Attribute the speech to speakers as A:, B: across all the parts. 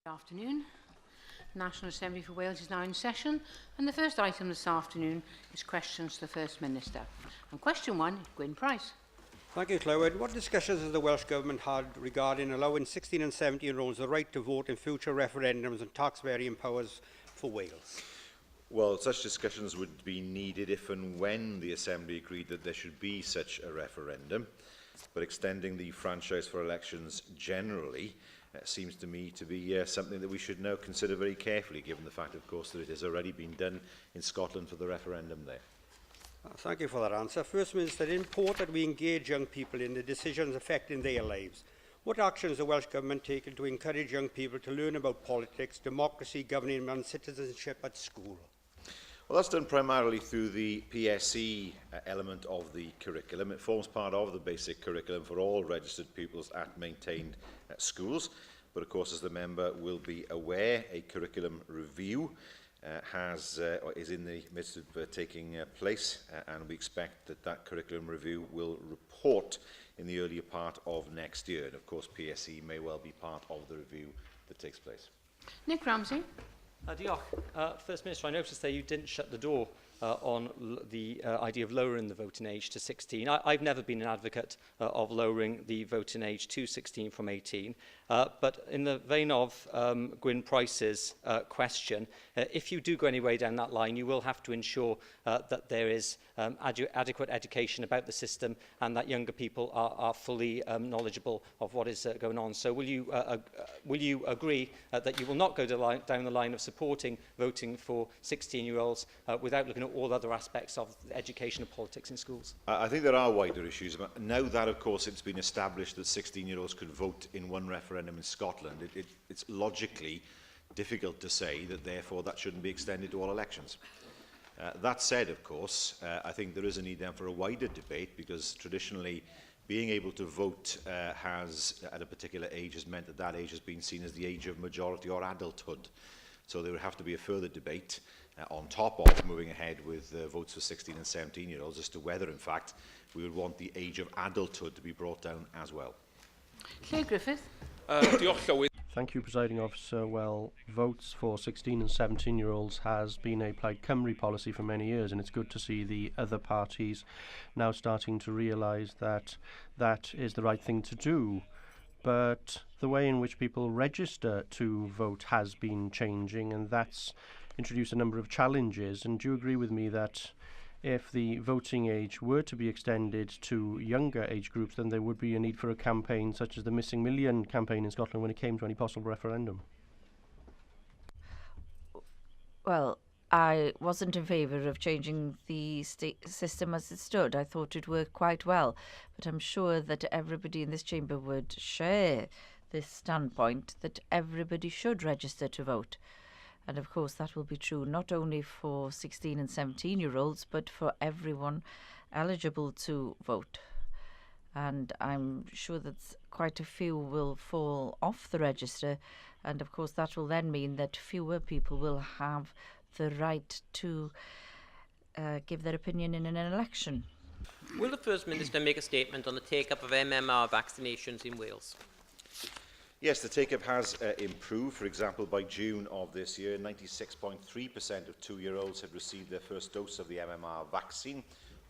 A: Good afternoon. The National Assembly for Wales is now in session, and the first item this afternoon is questions to the First Minister. And question one, Gwyn Price.
B: Thank you, Clywed. What discussions has the Welsh Government had regarding allowing 16 and 17-year-olds the right to vote in future referendums and tax-varying powers for Wales?
C: Well, such discussions would be needed if and when the Assembly agreed that there should be such a referendum, but extending the franchise for elections generally seems to me to be something that we should now consider very carefully, given the fact, of course, that it has already been done in Scotland for the referendum there.
B: Thank you for that answer. First Minister, it is important that we engage young people in the decisions affecting their lives. What actions has the Welsh Government taken to encourage young people to learn about politics, democracy, governing and citizenship at school?
C: Well, that's done primarily through the PSE element of the curriculum. It forms part of the basic curriculum for all registered pupils at maintained schools. But of course, as the member will be aware, a curriculum review is in the midst of taking place, and we expect that that curriculum review will report in the earlier part of next year. And of course, PSE may well be part of the review that takes place.
A: Nick Ramsey.
D: Diolch. First Minister, I noticed that you didn't shut the door on the idea of lowering the voting age to 16. I've never been an advocate of lowering the voting age to 16 from 18. But in the vein of Gwyn Price's question, if you do go any way down that line, you will have to ensure that there is adequate education about the system and that younger people are fully knowledgeable of what is going on. So will you agree that you will not go down the line of supporting voting for 16-year-olds without looking at all other aspects of education and politics in schools?
C: I think there are wider issues. Now that, of course, it's been established that 16-year-olds could vote in one referendum in Scotland, it's logically difficult to say that, therefore, that shouldn't be extended to all elections. That said, of course, I think there is a need then for a wider debate, because traditionally being able to vote at a particular age has meant that that age has been seen as the age of majority or adulthood. So there would have to be a further debate on top of moving ahead with votes for 16 and 17-year-olds as to whether, in fact, we would want the age of adulthood to be brought down as well.
A: Claire Griffith.
E: Thank you, Presiding Officer. Well, votes for 16 and 17-year-olds has been a Plaid Cymru policy for many years, and it's good to see the other parties now starting to realise that that is the right thing to do. But the way in which people register to vote has been changing, and that's introduced a number of challenges. And do you agree with me that if the voting age were to be extended to younger age groups, then there would be a need for a campaign such as the Missing Million campaign in Scotland when it came to any possible referendum?
F: Well, I wasn't in favour of changing the system as it stood. I thought it worked quite well. But I'm sure that everybody in this chamber would share this standpoint that everybody should register to vote. And of course, that will be true not only for 16 and 17-year-olds, but for everyone eligible to vote. And I'm sure that quite a few will fall off the register. And of course, that will then mean that fewer people will have the right to give their opinion in an election.
G: Will the First Minister make a statement on the take-up of MMR vaccinations in Wales?
C: Yes, the take-up has improved. For example, by June of this year, 96.3% of 2-year-olds had received their first dose of the MMR vaccine.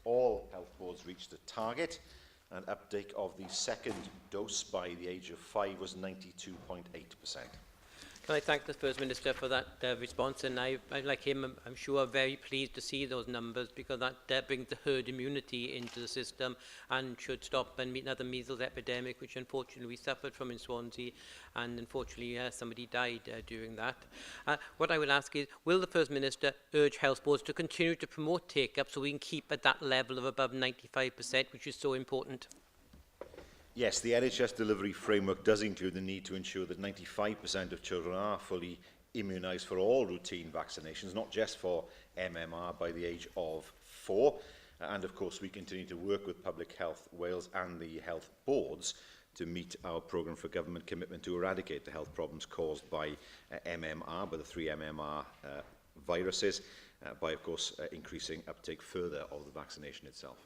C: All health boards reached the target, and uptake of the second dose by the age of 5 was 92.8%.
G: Can I thank the First Minister for that response? And I, like him, I'm sure, very pleased to see those numbers, because that brings the herd immunity into the system and should stop another measles epidemic, which unfortunately we suffered from in Swansea, and unfortunately somebody died during that. What I would ask is, will the First Minister urge health boards to continue to promote take-up so we can keep at that level of above 95%, which is so important?
C: Yes, the NHS delivery framework does include the need to ensure that 95% of children are fully immunised for all routine vaccinations, not just for MMR by the age of 4. And of course, we continue to work with Public Health Wales and the health boards to meet our programme for government commitment to eradicate the health problems caused by MMR, by the 3 MMR viruses, by, of course, increasing uptake further of the vaccination itself.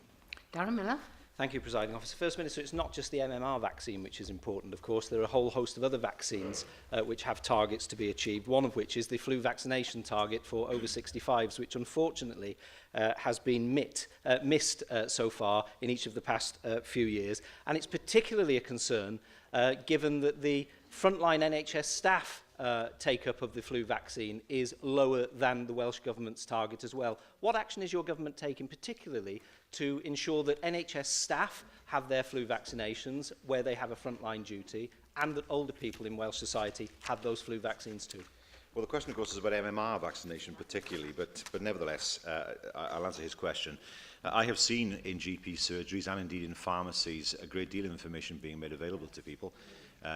A: Darren Miller.
H: Thank you, Presiding Officer. First Minister, it's not just the MMR vaccine which is important, of course. There are a whole host of other vaccines which have targets to be achieved, one of which is the flu vaccination target for over 65s, which unfortunately has been missed so far in each of the past few years. And it's particularly a concern given that the frontline NHS staff take-up of the flu vaccine is lower than the Welsh Government's target as well. What action is your government taking particularly to ensure that NHS staff have their flu vaccinations where they have a frontline duty and that older people in Welsh society have those flu vaccines too?
C: Well, the question, of course, is about MMR vaccination particularly, but nevertheless, I'll answer his question. I have seen in GP surgeries and indeed in pharmacies a great deal of information being made available to people,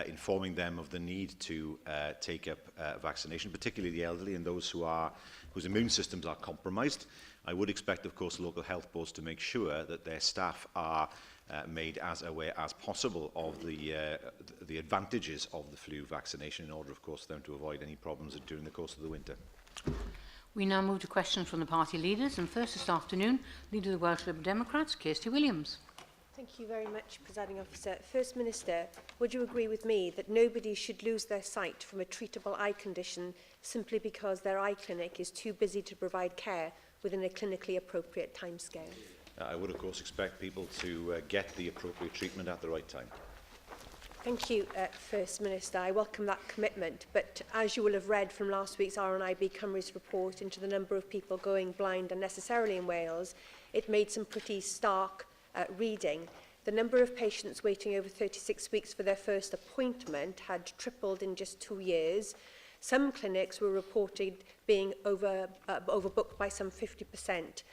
C: informing them of the need to take up vaccination, particularly the elderly and those whose immune systems are compromised. I would expect, of course, local health boards to make sure that their staff are made as aware as possible of the advantages of the flu vaccination in order, of course, for them to avoid any problems during the course of the winter.
A: We now move to questions from the party leaders, and first this afternoon, Leader of the Welsh Liberal Democrats, Kirsty Williams.
I: Thank you very much, Presiding Officer. First Minister, would you agree with me that nobody should lose their sight from a treatable eye condition simply because their eye clinic is too busy to provide care within a clinically appropriate timescale?
C: I would, of course, expect people to get the appropriate treatment at the right time.
I: Thank you, First Minister. I welcome that commitment, but as you will have read from last week's RNIB Cymru's report into the number of people going blind unnecessarily in Wales, it made some pretty stark reading. The number of patients waiting over 36 weeks for their first appointment had tripled in just 2 years. Some clinics were reported being overbooked by some 50%.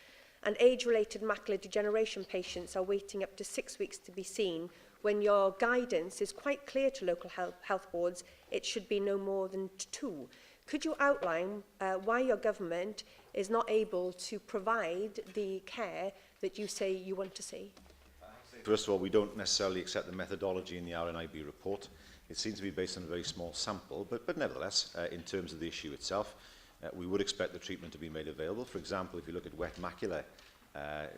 I: And age-related macular degeneration patients are waiting up to 6 weeks to be seen, when your guidance is quite clear to local health boards it should be no more than 2. Could you outline why your government is not able to provide the care that you say you want to see?
C: First of all, we don't necessarily accept the methodology in the RNIB report. It seems to be based on a very small sample, but nevertheless, in terms of the issue itself, we would expect the treatment to be made available. For example, if you look at wet macular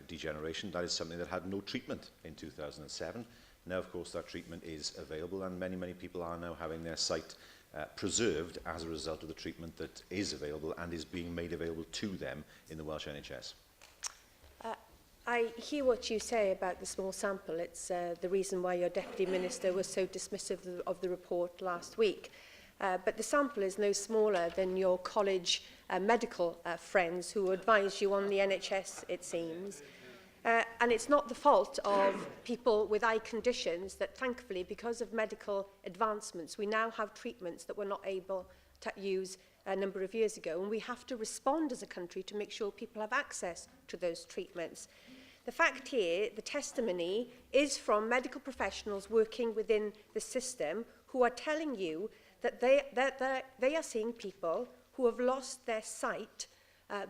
C: degeneration, that is something that had no treatment in 2007. Now, of course, that treatment is available, and many, many people are now having their sight preserved as a result of the treatment that is available and is being made available to them in the Welsh NHS.
I: I hear what you say about the small sample. It's the reason why your Deputy Minister was so dismissive of the report last week. But the sample is no smaller than your college medical friends who advise you on the NHS, it seems. And it's not the fault of people with eye conditions that, thankfully, because of medical advancements, we now have treatments that we're not able to use a number of years ago. And we have to respond as a country to make sure people have access to those treatments. The fact here, the testimony, is from medical professionals working within the system who are telling you that they are seeing people who have lost their sight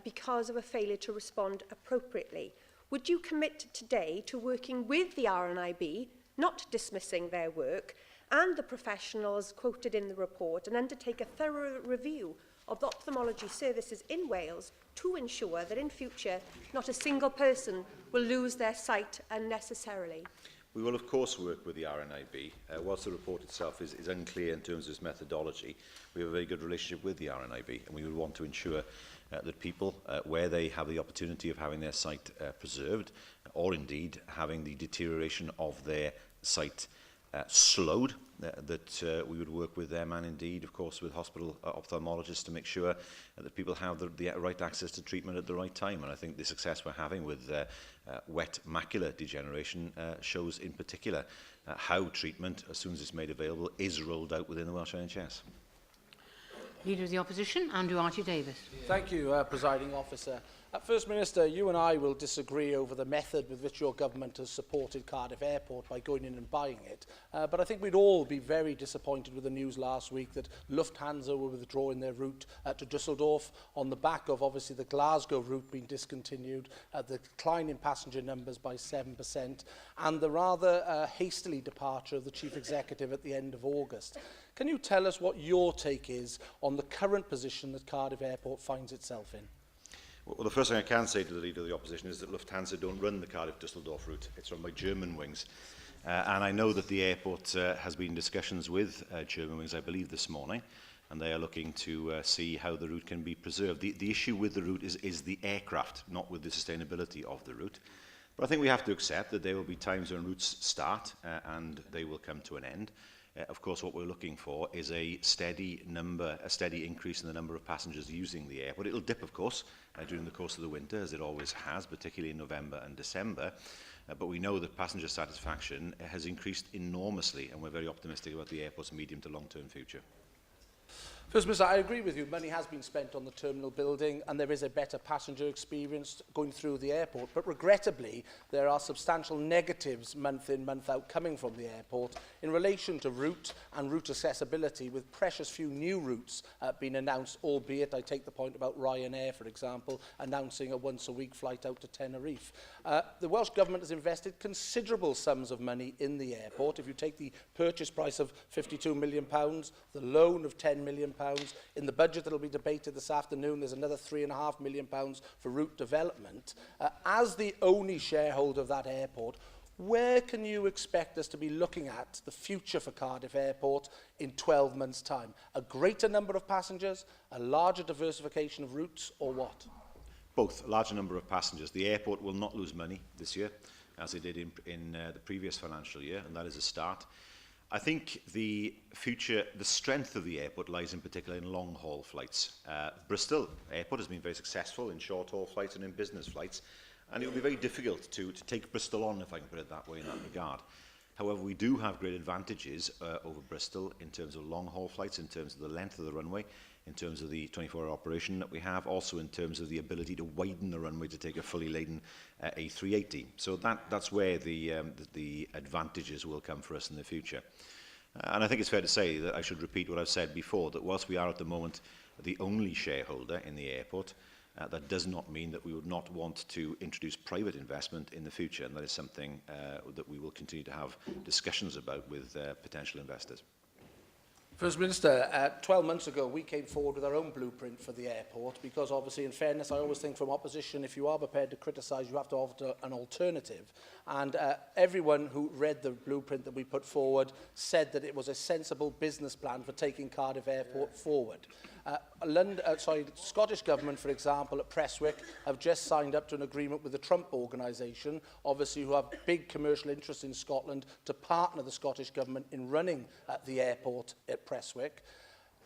I: because of a failure to respond appropriately. Would you commit today to working with the RNIB, not dismissing their work, and the professionals quoted in the report, and undertake a thorough review of the ophthalmology services in Wales to ensure that in future not a single person will lose their sight unnecessarily?
C: We will, of course, work with the RNIB. Whilst the report itself is unclear in terms of its methodology, we have a very good relationship with the RNIB, and we would want to ensure that people, where they have the opportunity of having their sight preserved, or indeed having the deterioration of their sight slowed, that we would work with them and indeed, of course, with hospital ophthalmologists to make sure that people have the right access to treatment at the right time. And I think the success we're having with wet macular degeneration shows in particular how treatment, as soon as it's made available, is rolled out within the Welsh NHS.
A: Leader of the Opposition, Andrew Archie-Davis.
J: Thank you, Presiding Officer. First Minister, you and I will disagree over the method with which your government has supported Cardiff Airport by going in and buying it. But I think we'd all be very disappointed with the news last week that Lufthansa were withdrawing their route to Düsseldorf on the back of, obviously, the Glasgow route being discontinued, the decline in passenger numbers by 7%, and the rather hastily departure of the Chief Executive at the end of August. Can you tell us what your take is on the current position that Cardiff Airport finds itself in?
C: Well, the first thing I can say to the Leader of the Opposition is that Lufthansa don't run the Cardiff-Düsseldorf route. It's run by Germanwings. And I know that the airport has been in discussions with Germanwings, I believe, this morning, and they are looking to see how the route can be preserved. The issue with the route is the aircraft, not with the sustainability of the route. But I think we have to accept that there will be times when routes start and they will come to an end. Of course, what we're looking for is a steady increase in the number of passengers using the airport. It'll dip, of course, during the course of the winter, as it always has, particularly in November and December. But we know that passenger satisfaction has increased enormously, and we're very optimistic about the airport's medium to long-term future.
J: First Minister, I agree with you. Money has been spent on the terminal building and there is a better passenger experience going through the airport. But regrettably, there are substantial negatives month in, month out coming from the airport in relation to route and route accessibility, with precious few new routes being announced, albeit I take the point about Ryanair, for example, announcing a once-a-week flight out to Tenerife. The Welsh Government has invested considerable sums of money in the airport. If you take the purchase price of £52 million, the loan of £10 million, in the budget that will be debated this afternoon, there's another £3.5 million for route development. As the only shareholder of that airport, where can you expect us to be looking at the future for Cardiff Airport in 12 months' time? A greater number of passengers, a larger diversification of routes, or what?
C: Both. A larger number of passengers. The airport will not lose money this year, as it did in the previous financial year, and that is a start. I think the strength of the airport lies in particular in long-haul flights. Bristol Airport has been very successful in short-haul flights and in business flights, and it will be very difficult to take Bristol on, if I can put it that way, in that regard. However, we do have great advantages over Bristol in terms of long-haul flights, in terms of the length of the runway, in terms of the 24-hour operation that we have, also in terms of the ability to widen the runway to take a fully laden A380. So that's where the advantages will come for us in the future. And I think it's fair to say that I should repeat what I've said before, that whilst we are at the moment the only shareholder in the airport, that does not mean that we would not want to introduce private investment in the future, and that is something that we will continue to have discussions about with potential investors.
J: First Minister, 12 months ago we came forward with our own blueprint for the airport, because obviously, in fairness, I always think from opposition, if you are prepared to criticise, you have to offer an alternative. And everyone who read the blueprint that we put forward said that it was a sensible business plan for taking Cardiff Airport forward. Scottish Government, for example, at Prestwick, have just signed up to an agreement with the Trump organisation, obviously who have big commercial interests in Scotland, to partner the Scottish Government in running the airport at Prestwick.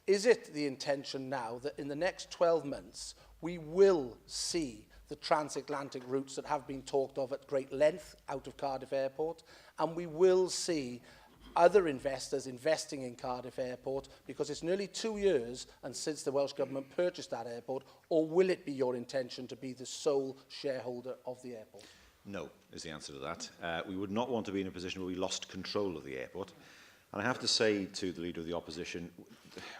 J: Is it the intention now that in the next 12 months we will see the transatlantic routes that have been talked of at great length out of Cardiff Airport, and we will see other investors investing in Cardiff Airport, because it's nearly 2 years and since the Welsh Government purchased that airport? Or will it be your intention to be the sole shareholder of the airport?
C: No, is the answer to that. We would not want to be in a position where we lost control of the airport. And I have to say to the Leader of the Opposition,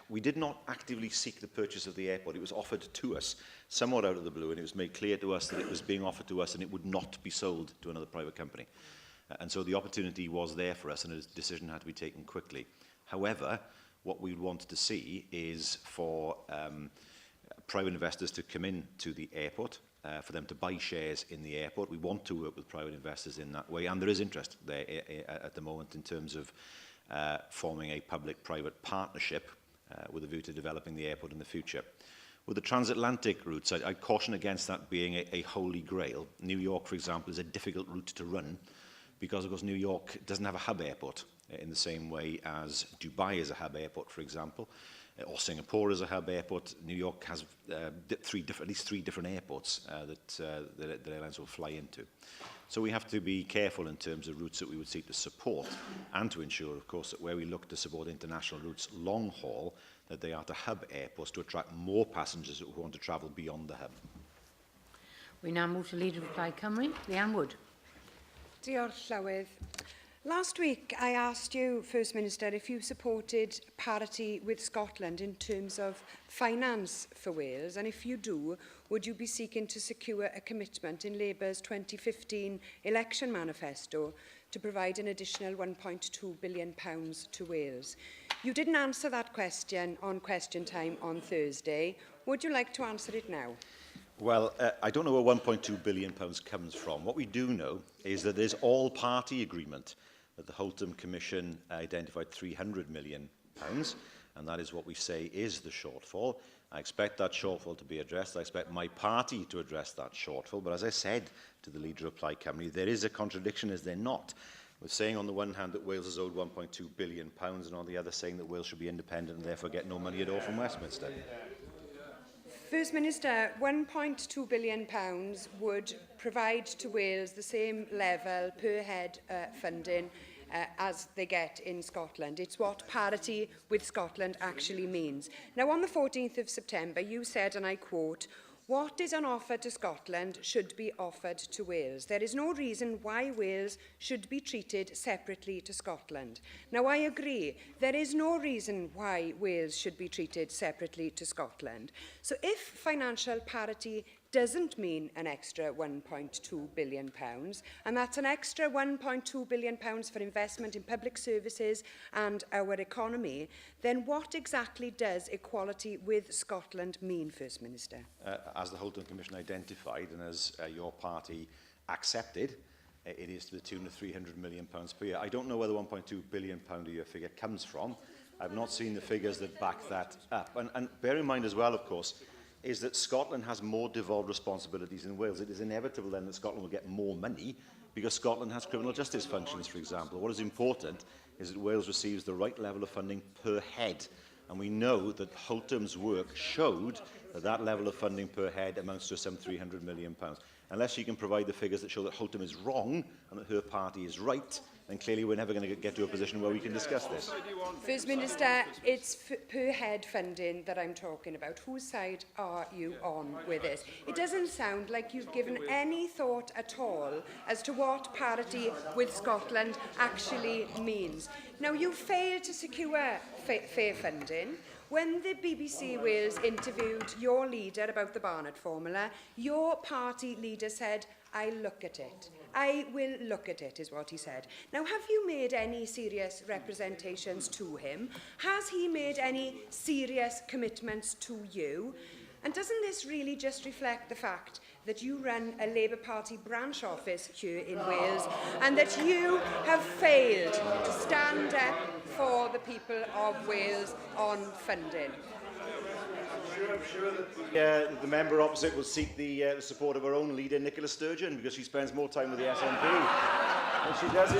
C: we did not actively seek the purchase of the airport. It was offered to us somewhat out of the blue, and it was made clear to us that it was being offered to us and it would not be sold to another private company. And so the opportunity was there for us, and a decision had to be taken quickly. However, what we want to see is for private investors to come in to the airport, for them to buy shares in the airport. We want to work with private investors in that way, and there is interest there at the moment in terms of forming a public-private partnership with a view to developing the airport in the future. With the transatlantic routes, I caution against that being a holy grail. New York, for example, is a difficult route to run, because, of course, New York doesn't have a hub airport in the same way as Dubai is a hub airport, for example, or Singapore is a hub airport. New York has at least three different airports that airlines will fly into. So we have to be careful in terms of routes that we would seek to support, and to ensure, of course, that where we look to support international routes long haul, that they are to hub airports to attract more passengers who want to travel beyond the hub.
A: We now move to Leader of Plaid Cymru, Leanne Wood.
K: Diolch, Llywydd. Last week, I asked you, First Minister, if you supported parity with Scotland in terms of finance for Wales, and if you do, would you be seeking to secure a commitment in Labour's 2015 election manifesto to provide an additional £1.2 billion to Wales? You didn't answer that question on Question Time on Thursday. Would you like to answer it now?
C: Well, I don't know where £1.2 billion comes from. What we do know is that there's all-party agreement that the Holtham Commission identified £300 million, and that is what we say is the shortfall. I expect that shortfall to be addressed. I expect my party to address that shortfall. But as I said to the Leader of Plaid Cymru, there is a contradiction, is there not? We're saying on the one hand that Wales is owed £1.2 billion, and on the other saying that Wales should be independent and therefore get no money at all from Westminster.
K: First Minister, £1.2 billion would provide to Wales the same level per head funding as they get in Scotland. It's what parity with Scotland actually means. Now, on the 14th of September, you said, and I quote, "What is on offer to Scotland should be offered to Wales. There is no reason why Wales should be treated separately to Scotland." Now, I agree. There is no reason why Wales should be treated separately to Scotland. So if financial parity doesn't mean an extra £1.2 billion, and that's an extra £1.2 billion for investment in public services and our economy, then what exactly does equality with Scotland mean, First Minister?
C: As the Holtham Commission identified, and as your party accepted, it is to the tune of £300 million per year. I don't know where the £1.2 billion a year figure comes from. I've not seen the figures that back that up. And bear in mind as well, of course, is that Scotland has more devolved responsibilities than Wales. It is inevitable then that Scotland will get more money because Scotland has criminal justice functions, for example. What is important is that Wales receives the right level of funding per head. And we know that Holtham's work showed that that level of funding per head amounts to some £300 million. Unless she can provide the figures that show that Holtham is wrong and that her party is right, then clearly we're never going to get to a position where we can discuss this.
K: First Minister, it's per head funding that I'm talking about. Whose side are you on with this? It doesn't sound like you've given any thought at all as to what parity with Scotland actually means. Now, you failed to secure fair funding. When the BBC Wales interviewed your leader about the Barnett formula, your party leader said, "I'll look at it. I will look at it," is what he said. Now, have you made any serious representations to him? Has he made any serious commitments to you? And doesn't this really just reflect the fact that you run a Labour Party branch office here in Wales and that you have failed to stand up for the people of Wales on funding?
C: I'm sure that the member opposite will seek the support of her own leader, Nicola Sturgeon, because she spends more time with the SNP than she does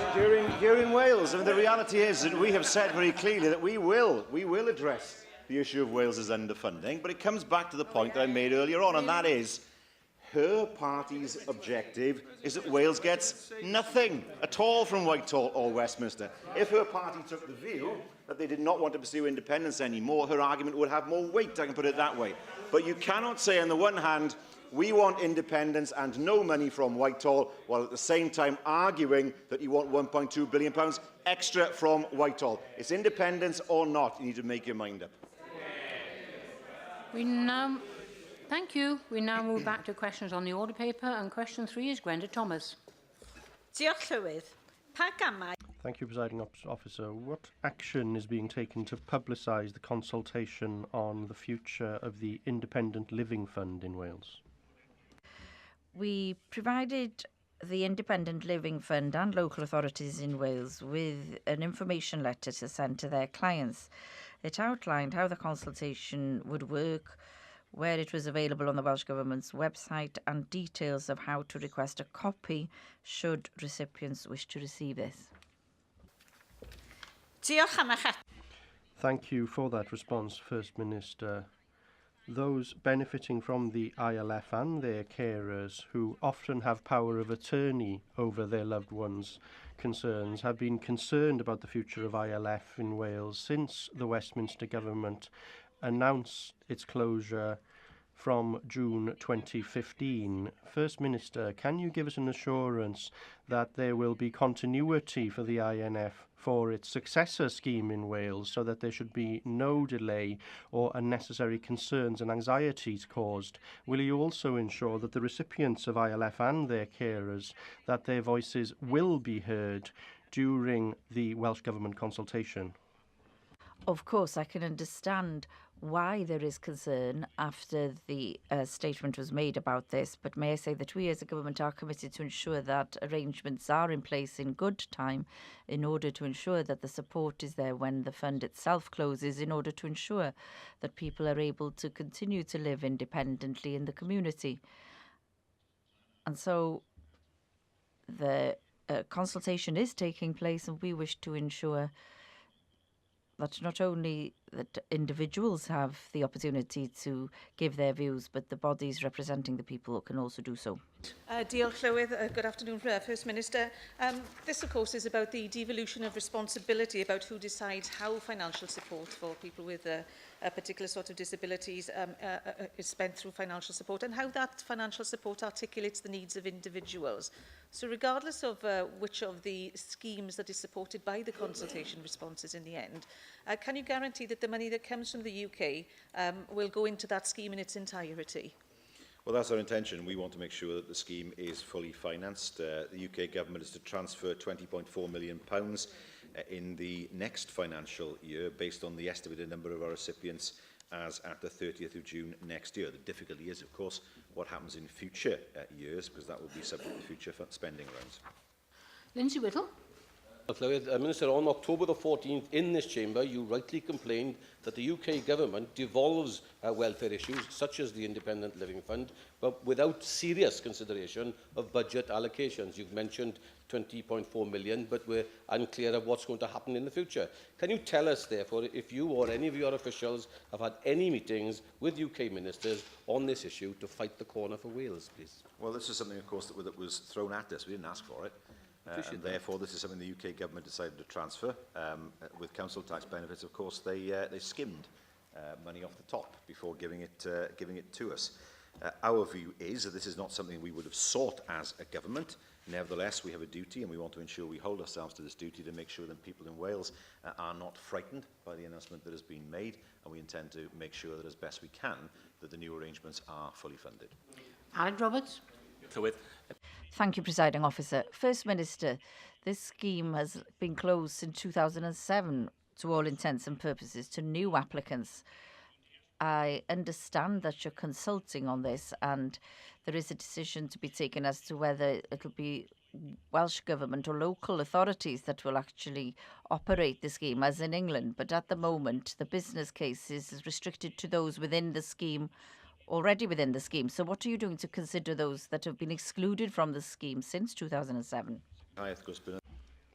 C: here in Wales. And the reality is that we have said very clearly that we will address the issue of Wales's underfunding, but it comes back to the point that I made earlier on, and that is her party's objective is that Wales gets nothing at all from Whitehall or Westminster. If her party took the view that they did not want to pursue independence anymore, her argument would have more weight, I can put it that way. But you cannot say on the one hand, we want independence and no money from Whitehall, while at the same time arguing that you want £1.2 billion extra from Whitehall. It's independence or not. You need to make your mind up.
A: Thank you. We now move back to questions on the order paper, and question 3 is Gwenda Thomas.
E: Thank you, Presiding Officer. What action is being taken to publicise the consultation on the future of the Independent Living Fund in Wales?
F: We provided the Independent Living Fund and local authorities in Wales with an information letter to send to their clients. It outlined how the consultation would work, where it was available on the Welsh Government's website, and details of how to request a copy should recipients wish to receive this.
E: Thank you for that response, First Minister. Those benefiting from the ILF and their carers, who often have power of attorney over their loved ones' concerns, have been concerned about the future of ILF in Wales since the Westminster Government announced its closure from June 2015. First Minister, can you give us an assurance that there will be continuity for the INF for its successor scheme in Wales, so that there should be no delay or unnecessary concerns and anxieties caused? Will you also ensure that the recipients of ILF and their carers, that their voices will be heard during the Welsh Government consultation?
F: Of course, I can understand why there is concern after the statement was made about this, but may I say that we as a government are committed to ensure that arrangements are in place in good time in order to ensure that the support is there when the fund itself closes, in order to ensure that people are able to continue to live independently in the community. And so the consultation is taking place, and we wish to ensure that not only that individuals have the opportunity to give their views, but the bodies representing the people can also do so.
L: Diolch Llywydd. Good afternoon, First Minister. This, of course, is about the devolution of responsibility about who decides how financial support for people with a particular sort of disabilities is spent through financial support, and how that financial support articulates the needs of individuals. So regardless of which of the schemes that is supported by the consultation responses in the end, can you guarantee that the money that comes from the UK will go into that scheme in its entirety?
C: Well, that's our intention. We want to make sure that the scheme is fully financed. The UK government is to transfer £20.4 million in the next financial year based on the estimated number of our recipients as at the 30th of June next year. The difficulty is, of course, what happens in future years, because that will be subject to future spending rounds.
A: Lindsay Whittle.
M: Minister, on October the 14th in this chamber, you rightly complained that the UK government devolves welfare issues, such as the Independent Living Fund, but without serious consideration of budget allocations. You've mentioned 20.4 million, but we're unclear of what's going to happen in the future. Can you tell us, therefore, if you or any of your officials have had any meetings with UK ministers on this issue to fight the corner for Wales, please?
C: Well, this is something, of course, that was thrown at us. We didn't ask for it. And therefore, this is something the UK government decided to transfer. With council tax benefits, of course, they skimmed money off the top before giving it to us. Our view is that this is not something we would have sought as a government. Nevertheless, we have a duty, and we want to ensure we hold ourselves to this duty to make sure that people in Wales are not frightened by the announcement that has been made, and we intend to make sure that as best we can, that the new arrangements are fully funded.
A: Alan Roberts.
F: Thank you, Presiding Officer. First Minister, this scheme has been closed since 2007 to all intents and purposes to new applicants. I understand that you're consulting on this, and there is a decision to be taken as to whether it'll be Welsh Government or local authorities that will actually operate the scheme, as in England. But at the moment, the business case is restricted to those within the scheme, already within the scheme. So what are you doing to consider those that have been excluded from the scheme since 2007?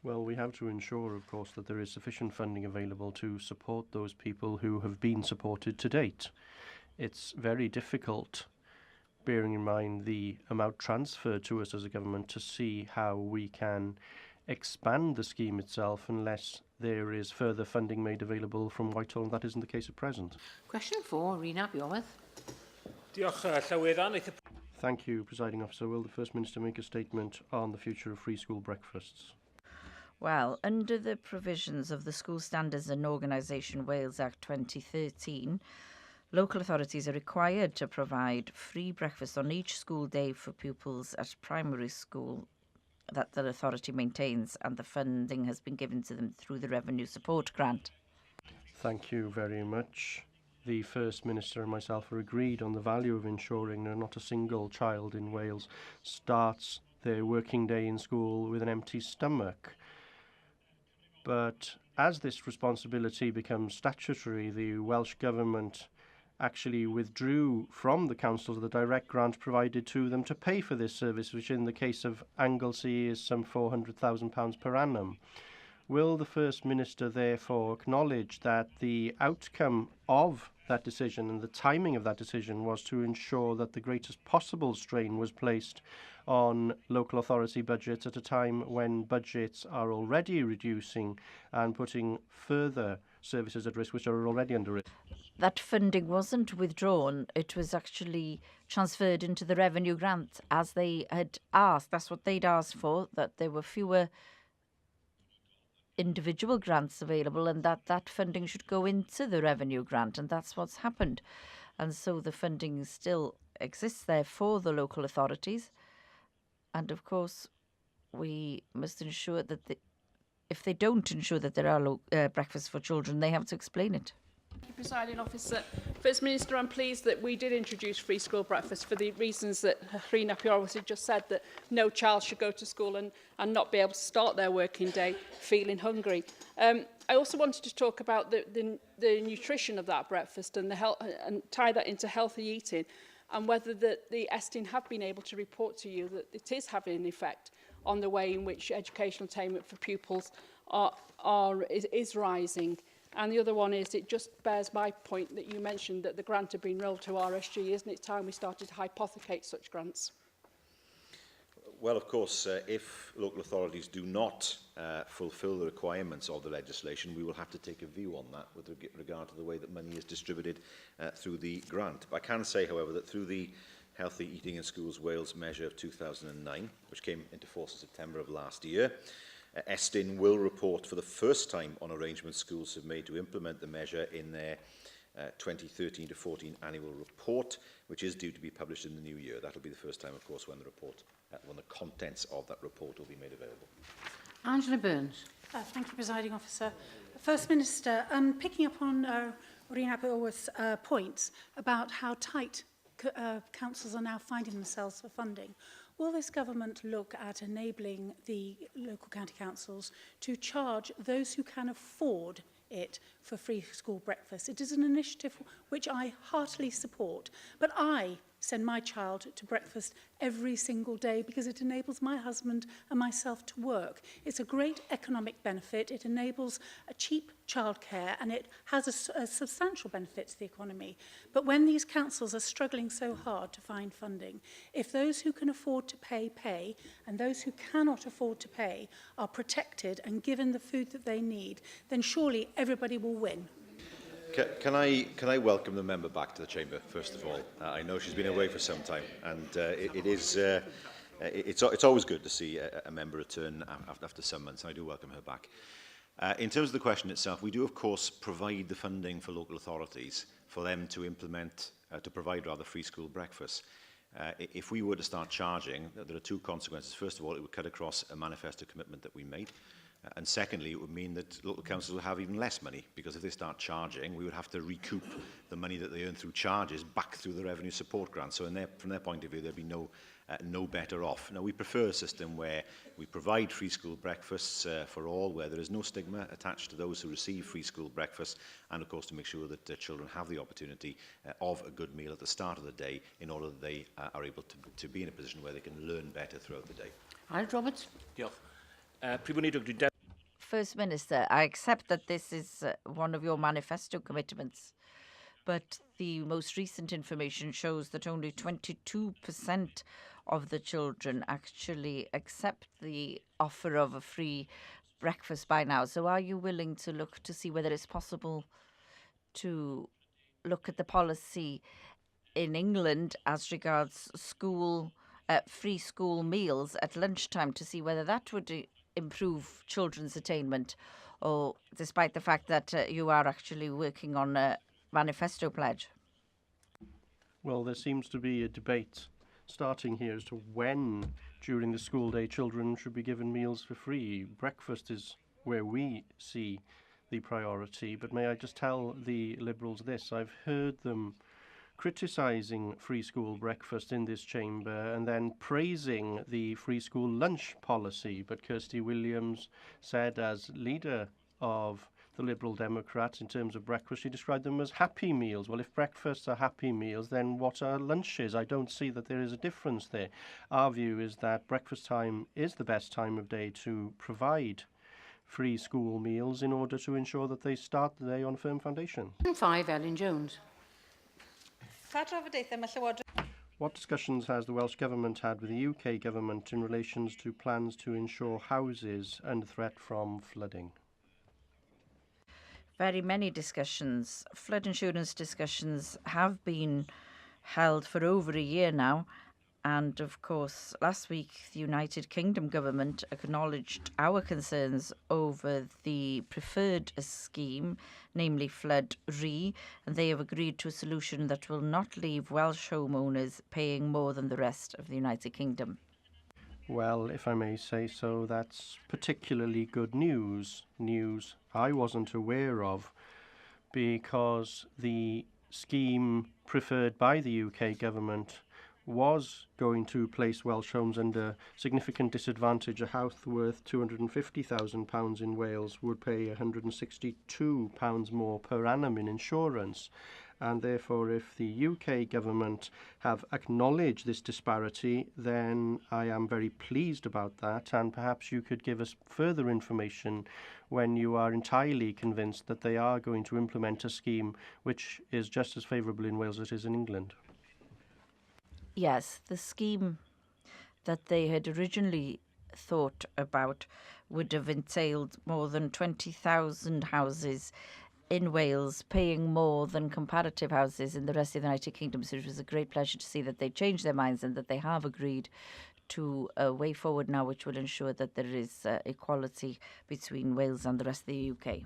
E: Well, we have to ensure, of course, that there is sufficient funding available to support those people who have been supported to date. It's very difficult, bearing in mind the amount transferred to us as a government, to see how we can expand the scheme itself unless there is further funding made available from Whitehall, and that isn't the case at present.
A: Question 4, Rena Bioworth.
E: Thank you, Presiding Officer. Will the First Minister make a statement on the future of free school breakfasts?
F: Well, under the provisions of the School Standards and Organisation Wales Act 2013, local authorities are required to provide free breakfast on each school day for pupils at primary school that the authority maintains, and the funding has been given to them through the Revenue Support Grant.
E: Thank you very much. The First Minister and myself are agreed on the value of ensuring that not a single child in Wales starts their working day in school with an empty stomach. But as this responsibility becomes statutory, the Welsh Government actually withdrew from the council the direct grant provided to them to pay for this service, which in the case of Anglesey is some £400,000 per annum. Will the First Minister therefore acknowledge that the outcome of that decision and the timing of that decision was to ensure that the greatest possible strain was placed on local authority budgets at a time when budgets are already reducing and putting further services at risk which are already under risk?
F: That funding wasn't withdrawn, it was actually transferred into the revenue grant as they had asked. That's what they'd asked for, that there were fewer individual grants available and that funding should go into the revenue grant, and that's what's happened. And so the funding still exists there for the local authorities, and of course we must ensure that if they don't ensure that there are breakfasts for children, they have to explain it.
N: Thank you, Presiding Officer. First Minister, I'm pleased that we did introduce free school breakfast for the reasons that Rhina Piorwas had just said, that no child should go to school and not be able to start their working day feeling hungry. I also wanted to talk about the nutrition of that breakfast and, and tie that into healthy eating, and whether the Estin have been able to report to you that it is having an effect on the way in which educational attainment for pupils is rising. And the other one is, it just bears my point that you mentioned that the grant had been rolled to RSG. Isn't it time we started to hypothecate such grants?
C: Well, of course, if local authorities do not fulfil the requirements of the legislation, we will have to take a view on that with regard to the way that money is distributed through the grant. I can say, however, that through the Healthy Eating in Schools Wales measure of 2009, which came into force in September of last year, Estin will report for the first time on arrangements schools have made to implement the measure in their 2013 to 14 annual report, which is due to be published in the new year. That will be the first time, of course, when the contents of that report will be made available.
A: Angela Burns.
O: Thank you, Presiding Officer. First Minister, picking up on Rhina Piorwas' points about how tight councils are now finding themselves for funding, will this government look at enabling the local county councils to charge those who can afford it for free school breakfast? It is an initiative which I heartily support, but I send my child to breakfast every single day because it enables my husband and myself to work. It's a great economic benefit. It enables a cheap childcare, and it has a substantial benefit to the economy. But when these councils are struggling so hard to find funding, if those who can afford to pay, and those who cannot afford to pay are protected and given the food that they need, then surely everybody will win.
C: Can I welcome the member back to the chamber, first of all? I know she's been away for some time, and it's always good to see a member return after some months, and I do welcome her back. In terms of the question itself, we do, of course, provide the funding for local authorities for them to implement, to provide rather free school breakfast. If we were to start charging, there are two consequences. First of all, it would cut across a manifesto commitment that we made. And secondly, it would mean that local councils would have even less money, because if they start charging, we would have to recoup the money that they earn through charges back through the revenue support grant. So from their point of view, there'd be no better off. Now, we prefer a system where we provide free school breakfasts for all, where there is no stigma attached to those who receive free school breakfast, and of course to make sure that children have the opportunity of a good meal at the start of the day, in order that they are able to be in a position where they can learn better throughout the day.
A: Aled Roberts.
F: First Minister, I accept that this is one of your manifesto commitments, but the most recent information shows that only 22% of the children actually accept the offer of a free breakfast by now. So are you willing to look to see whether it's possible to look at the policy in England as regards free school meals at lunchtime, to see whether that would improve children's attainment, or despite the fact that you are actually working on a manifesto pledge?
E: Well, there seems to be a debate starting here as to when during the school day children should be given meals for free. Breakfast is where we see the priority, but may I just tell the Liberals this: I've heard them criticising free school breakfast in this chamber and then praising the free school lunch policy. But Kirsty Williams said, as leader of the Liberal Democrats, in terms of breakfast, she described them as happy meals. Well, if breakfasts are happy meals, then what are lunches? I don't see that there is a difference there. Our view is that breakfast time is the best time of day to provide free school meals in order to ensure that they start the day on a firm foundation.
A: 5, Elin Jones.
E: What discussions has the Welsh Government had with the UK Government in relation to plans to ensure houses under threat from flooding?
F: Very many discussions. Flood insurance discussions have been held for over a year now. And of course, last week, the United Kingdom government acknowledged our concerns over the preferred scheme, namely Flood Re, and they have agreed to a solution that will not leave Welsh homeowners paying more than the rest of the United Kingdom.
E: Well, if I may say so, that's particularly good news. News I wasn't aware of because the scheme preferred by the UK government was going to place Welsh homes under significant disadvantage. A house worth £250,000 in Wales would pay £162 more per annum in insurance. And therefore, if the UK government have acknowledged this disparity, then I am very pleased about that. And perhaps you could give us further information when you are entirely convinced that they are going to implement a scheme which is just as favourable in Wales as it is in England.
F: Yes, the scheme that they had originally thought about would have entailed more than 20,000 houses in Wales paying more than comparative houses in the rest of the United Kingdom. So it was a great pleasure to see that they changed their minds and that they have agreed to a way forward now which will ensure that there is equality between Wales and the rest of the UK.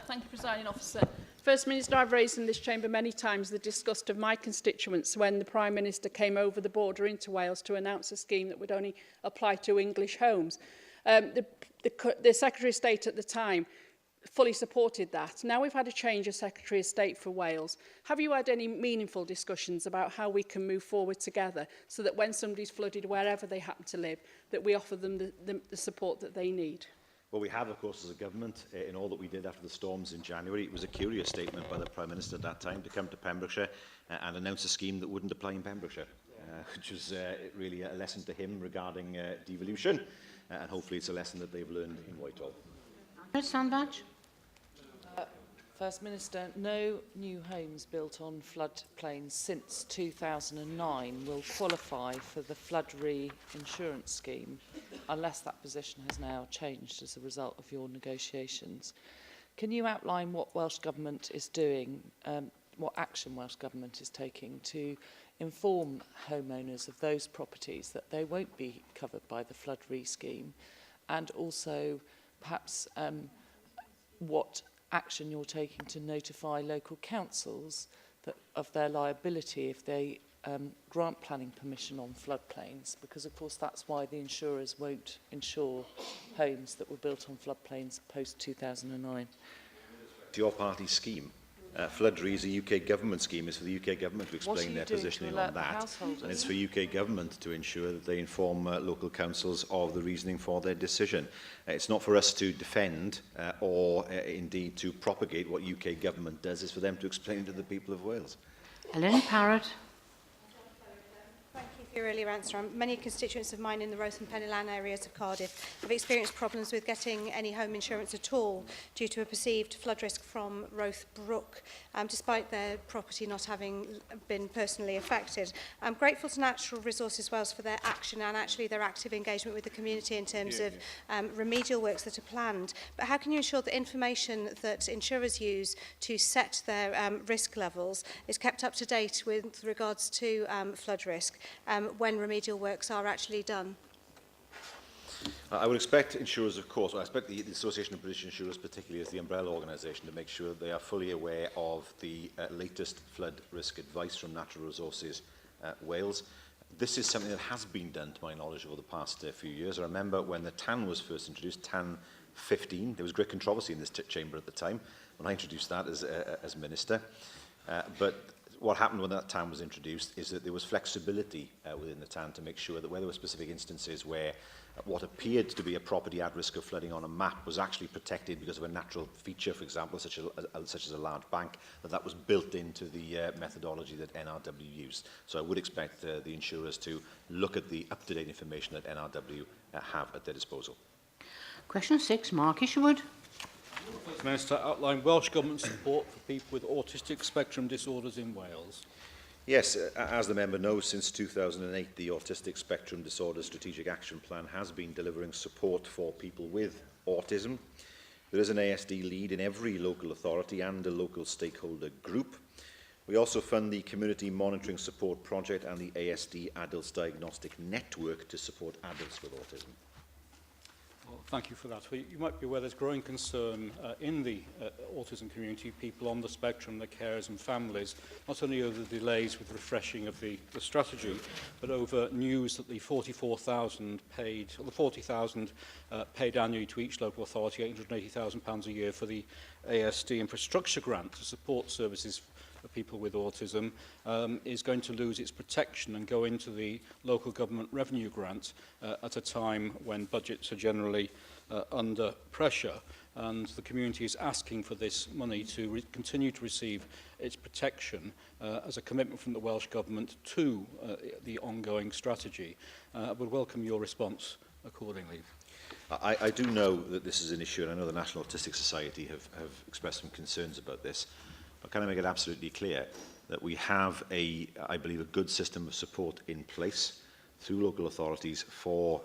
N: Thank you, Presiding Officer. First Minister, I've raised in this chamber many times the disgust of my constituents when the Prime Minister came over the border into Wales to announce a scheme that would only apply to English homes. The Secretary of State at the time fully supported that. Now we've had a change of Secretary of State for Wales. Have you had any meaningful discussions about how we can move forward together so that when somebody's flooded wherever they happen to live, that we offer them the support that they need?
C: Well, we have, of course, as a government, in all that we did after the storms in January. It was a curious statement by the Prime Minister at that time to come to Pembrokeshire and announce a scheme that wouldn't apply in Pembrokeshire, which was really a lesson to him regarding devolution, and hopefully it's a lesson that they've learned in Whitehall.
A: Sandbach?
P: First Minister, no new homes built on floodplains since 2009 will qualify for the flood re-insurance scheme unless that position has now changed as a result of your negotiations. Can you outline what Welsh Government is doing, what action Welsh Government is taking to inform homeowners of those properties that they won't be covered by the flood re-scheme, and also perhaps what action you're taking to notify local councils of their liability if they grant planning permission on floodplains, because of course that's why the insurers won't insure homes that were built on floodplains post 2009.
C: Your party's scheme. Flood Re is a UK government scheme. It's for the UK government to explain their positioning on that. And it's for UK government to ensure that they inform local councils of the reasoning for their decision. It's not for us to defend or indeed to propagate what UK government does. It's for them to explain to the people of Wales.
A: Elaine Parrott.
Q: Thank you for your earlier answer. Many constituents of mine in the Roath and Pennylan areas of Cardiff have experienced problems with getting any home insurance at all due to a perceived flood risk from Roath Brook, despite their property not having been personally affected. I'm grateful to Natural Resources Wales for their action and actually their active engagement with the community in terms of remedial works that are planned. But how can you ensure that information that insurers use to set their risk levels is kept up to date with regards to flood risk when remedial works are actually done?
C: I would expect insurers, of course, I expect the Association of British Insurers, particularly as the umbrella organisation, to make sure that they are fully aware of the latest flood risk advice from Natural Resources Wales. This is something that has been done, to my knowledge, over the past few years. I remember when the TAN was first introduced, TAN 15, there was great controversy in this chamber at the time when I introduced that as Minister. But what happened when that TAN was introduced is that there was flexibility within the TAN to make sure that where there were specific instances where what appeared to be a property at risk of flooding on a map was actually protected because of a natural feature, for example, such as a large bank, that was built into the methodology that NRW used. So I would expect the insurers to look at the up-to-date information that NRW have at their disposal.
A: Question 6, Mark Isherwood.
R: First Minister, outline Welsh Government support for people with autistic spectrum disorders in Wales.
C: Yes, as the member knows, since 2008, the Autistic Spectrum Disorder Strategic Action Plan has been delivering support for people with autism. There is an ASD lead in every local authority and a local stakeholder group. We also fund the Community Monitoring Support Project and the ASD Adults Diagnostic Network to support adults with autism.
R: Well, Thank you for that. Well, you might be aware there's growing concern in the autism community, people on the spectrum, their carers and families, not only over the delays with refreshing of the strategy, but over news that the 40,000 paid annually to each local authority, £880,000 a year for the ASD infrastructure grant to support services for people with autism is going to lose its protection and go into the local government revenue grant at a time when budgets are generally under pressure, and the community is asking for this money to continue to receive its protection as a commitment from the Welsh Government to the ongoing strategy. I would welcome your response accordingly.
C: I do know that this is an issue, and I know the National Autistic Society have expressed some concerns about this. But can I make it absolutely clear that we have, I believe, a good system of support in place through local authorities for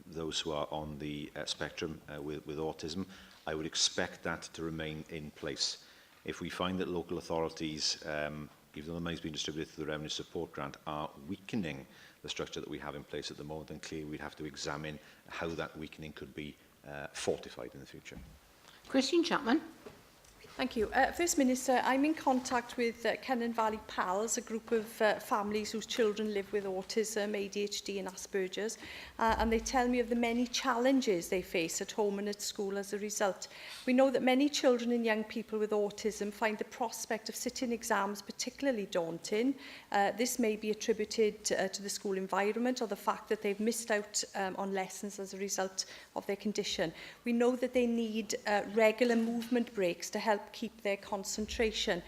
C: those who are on the spectrum with autism. I would expect that to remain in place. If we find that local authorities, even though the money has been distributed through the Revenue Support Grant, are weakening the structure that we have in place at the moment, then clearly we'd have to examine how that weakening could be fortified in the future.
A: Christine Chapman.
S: Thank you. First Minister, I'm in contact with Kennan Valley Pals, a group of families whose children live with autism, ADHD and Asperger's, and they tell me of the many challenges they face at home and at school as a result. We know that many children and young people with autism find the prospect of sitting exams particularly daunting. This may be attributed to the school environment or the fact that they've missed out on lessons as a result of their condition. We know that they need regular movement breaks to help keep their concentration.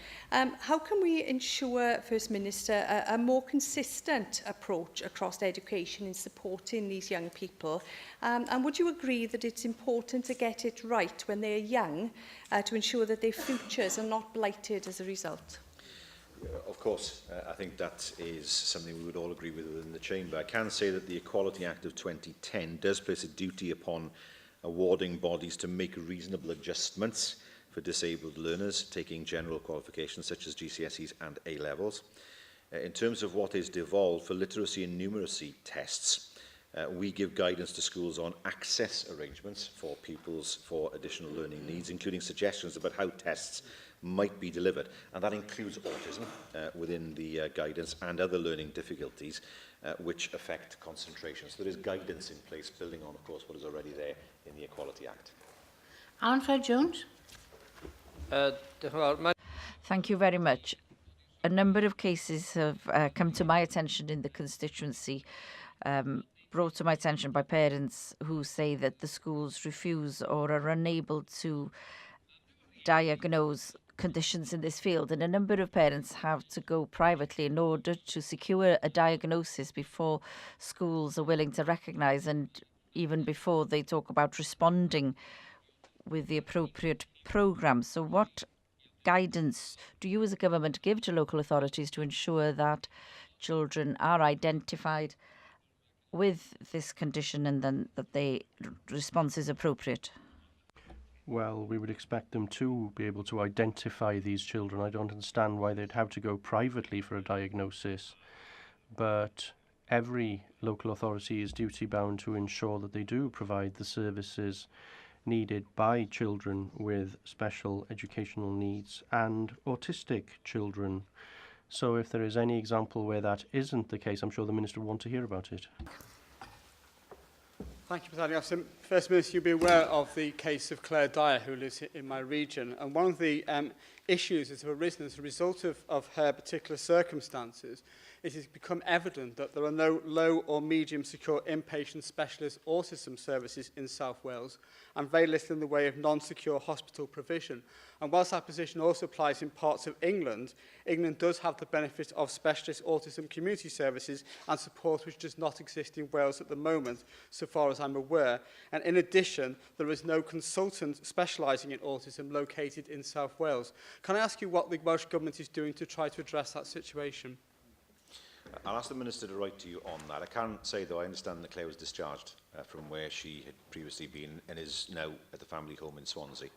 S: How can we ensure, First Minister, a more consistent approach across education in supporting these young people? And would you agree that it's important to get it right when they're young to ensure that their futures are not blighted as a result?
C: Of course, I think that is something we would all agree with within the Chamber. I can say that the Equality Act of 2010 does place a duty upon awarding bodies to make reasonable adjustments for disabled learners taking general qualifications such as GCSEs and A-levels. In terms of what is devolved for literacy and numeracy tests, we give guidance to schools on access arrangements for pupils for additional learning needs, including suggestions about how tests might be delivered. And that includes autism within the guidance and other learning difficulties which affect concentration. So there is guidance in place, building on, of course, what is already there in the Equality Act.
A: Alan Fred Jones.
F: Thank you very much. A number of cases have come to my attention in the constituency, brought to my attention by parents who say that the schools refuse or are unable to diagnose conditions in this field, and a number of parents have to go privately in order to secure a diagnosis before schools are willing to recognise, and even before they talk about responding with the appropriate programmes. So what guidance do you as a government give to local authorities to ensure that children are identified with this condition and then that the response is appropriate?
E: Well, we would expect them to be able to identify these children. I don't understand why they'd have to go privately for a diagnosis, but every local authority is duty-bound to ensure that they do provide the services needed by children with special educational needs and autistic children. So if there is any example where that isn't the case, I'm sure the Minister will want to hear about it.
T: Thank you, Presiding Officer. First Minister, you'll be aware of the case of Claire Dyer, who lives in my region. And one of the issues that have arisen as a result of her particular circumstances is it's become evident that there are no low or medium secure inpatient specialist autism services in South Wales and very little in the way of non-secure hospital provision. And whilst that position also applies in parts of England, England does have the benefit of specialist autism community services and support which does not exist in Wales at the moment, so far as I'm aware. And in addition, there is no consultant specialising in autism located in South Wales. Can I ask you what the Welsh Government is doing to try to address that situation?
C: I'll ask the Minister to write to you on that. I can say, though, I understand that Claire was discharged from where she had previously been and is now at the family home in Swansea.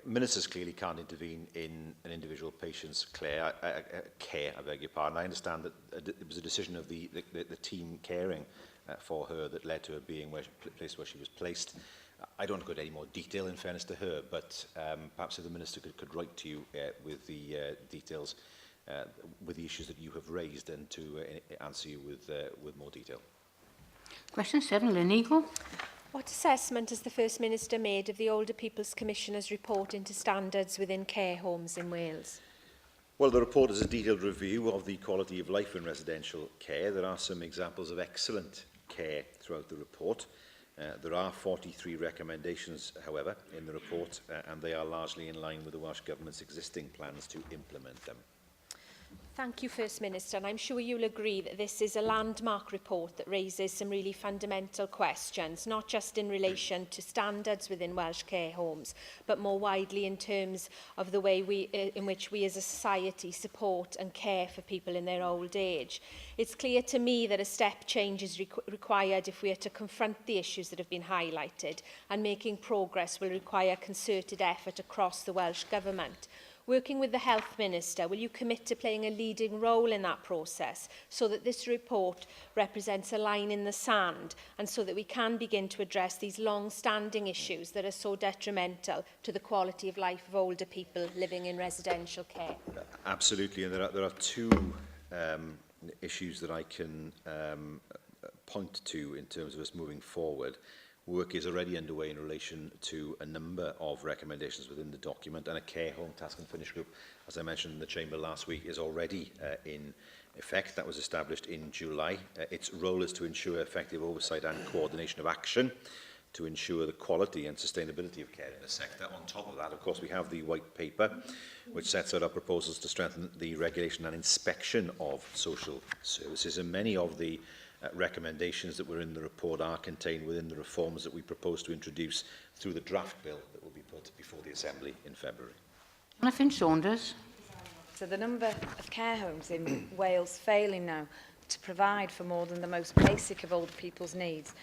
C: Ministers clearly can't intervene in an individual patient's care, I beg your pardon. I understand that it was a decision of the team caring for her that led to her being placed where she was placed. I don't go into any more detail in fairness to her, but perhaps if the Minister could write to you with the details, with the issues that you have raised, and to answer you with more detail.
A: Question 7, Lynn Eagle.
I: What assessment has the First Minister made of the Older People's Commissioner's report into standards within care homes in Wales?
C: Well, the report is a detailed review of the quality of life in residential care. There are some examples of excellent care throughout the report. There are 43 recommendations, however, in the report, and they are largely in line with the Welsh Government's existing plans to implement them.
I: Thank you, First Minister, and I'm sure you'll agree that this is a landmark report that raises some really fundamental questions, not just in relation to standards within Welsh care homes, but more widely in terms of the way in which we as a society support and care for people in their old age. It's clear to me that a step change is required if we are to confront the issues that have been highlighted, and making progress will require concerted effort across the Welsh Government. Working with the Health Minister, will you commit to playing a leading role in that process so that this report represents a line in the sand, and so that we can begin to address these long-standing issues that are so detrimental to the quality of life of older people living in residential care?
C: Absolutely, and there are two issues that I can point to in terms of us moving forward. Work is already underway in relation to a number of recommendations within the document, and a care home task and finish group, as I mentioned in the Chamber last week, is already in effect. That was established in July. Its role is to ensure effective oversight and coordination of action to ensure the quality and sustainability of care in the sector. On top of that, of course, we have the white paper, which sets out our proposals to strengthen the regulation and inspection of social services, and many of the recommendations that were in the report are contained within the reforms that we propose to introduce through the draft bill that will be put before the Assembly in February.
A: Finn Saunders.
P: So the number of care homes in Wales failing now to provide for more than the most basic of older people's needs,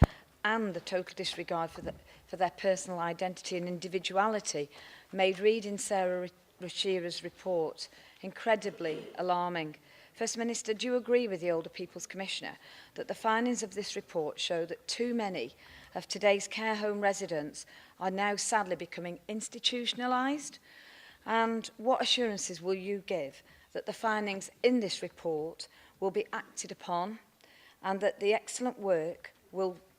P: and the total disregard for their personal identity and individuality, made reading Sarah Rashira's report incredibly alarming. First Minister, do you agree with the Older People's Commissioner that the findings of this report show that too many of today's care home residents are now sadly becoming institutionalised? And what assurances will you give that the findings in this report will be acted upon, and that the excellent work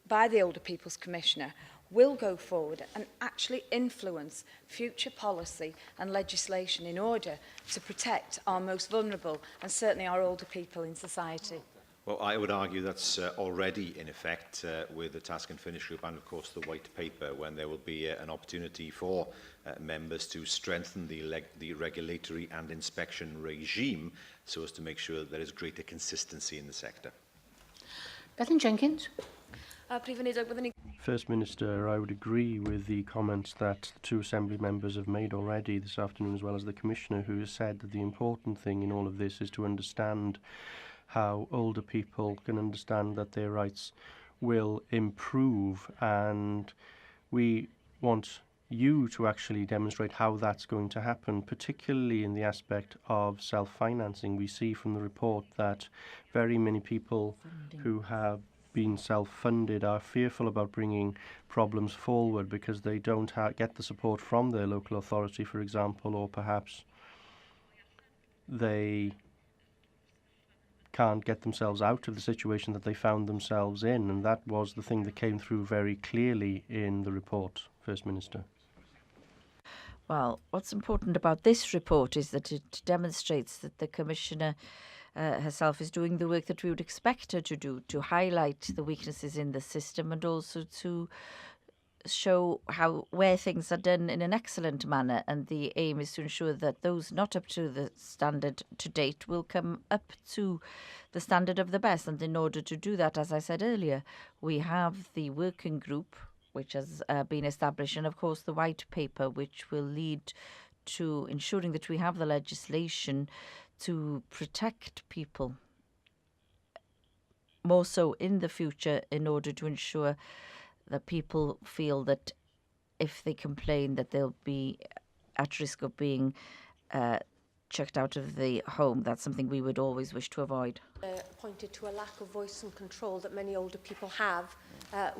P: by the Older People's Commissioner will go forward and actually influence future policy and legislation in order to protect our most vulnerable and certainly our older people in society?
C: Well, I would argue that's already in effect with the task and finish group and, of course, the white paper, when there will be an opportunity for members to strengthen the regulatory and inspection regime so as to make sure that there is greater consistency in the sector.
A: Bethany Jenkins.
E: First Minister, I would agree with the comments that the two Assembly members have made already this afternoon, as well as the Commissioner, who has said that the important thing in all of this is to understand how older people can understand that their rights will improve, and we want you to actually demonstrate how that's going to happen, particularly in the aspect of self-financing. We see from the report that very many people who have been self-funded are fearful about bringing problems forward because they don't get the support from their local authority, for example, or perhaps they can't get themselves out of the situation that they found themselves in, and that was the thing that came through very clearly in the report, First Minister.
F: Well, what's important about this report is that it demonstrates that the Commissioner herself is doing the work that we would expect her to do, to highlight the weaknesses in the system and also to show where things are done in an excellent manner. And the aim is to ensure that those not up to the standard to date will come up to the standard of the best. And in order to do that, as I said earlier, we have the working group, which has been established, and of course the white paper, which will lead to ensuring that we have the legislation to protect people more so in the future, in order to ensure that people feel that if they complain that they'll be at risk of being chucked out of the home. That's something we would always wish to avoid.
I: Pointed to a lack of voice and control that many older people have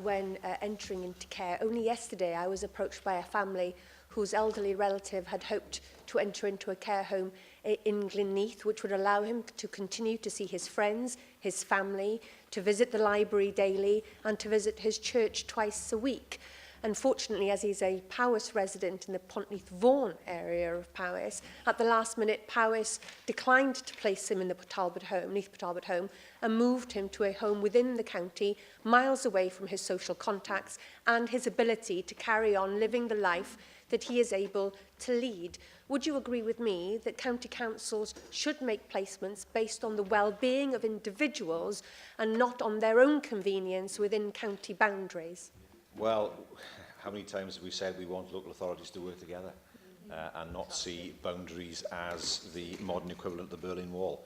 I: when entering into care. Only yesterday I was approached by a family whose elderly relative had hoped to enter into a care home in Glynneath, which would allow him to continue to see his friends, his family, to visit the library daily and to visit his church twice a week. Unfortunately, as he's a Powys resident in the Pontypridd area of Powys, at the last minute, Powys declined to place him in the Neath Talbot home and moved him to a home within the county, miles away from his social contacts and his ability to carry on living the life that he is able to lead. Would you agree with me that county councils should make placements based on the well-being of individuals and not on their own convenience within county boundaries?
C: Well, how many times have we said we want local authorities to work together and not see boundaries as the modern equivalent of the Berlin Wall?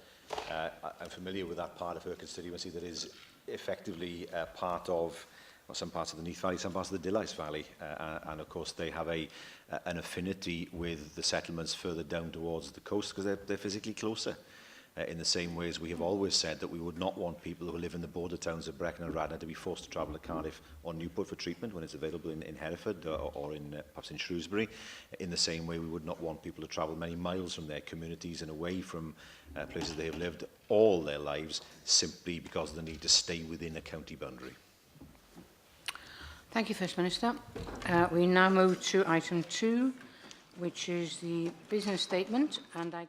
C: I'm familiar with that part of her constituency that is effectively part of some parts of the Neath Valley, some parts of the Dillais Valley, and of course they have an affinity with the settlements further down towards the coast because they're physically closer. In the same way as we have always said that we would not want people who live in the border towns of Brecon and Radnor to be forced to travel to Cardiff or Newport for treatment when it's available in Hereford or in perhaps in Shrewsbury. In the same way, we would not want people to travel many miles from their communities and away from places they have lived all their lives simply because of the need to stay within a county boundary.
A: Thank you, First Minister. We now move to item 2, which is the business statement, and I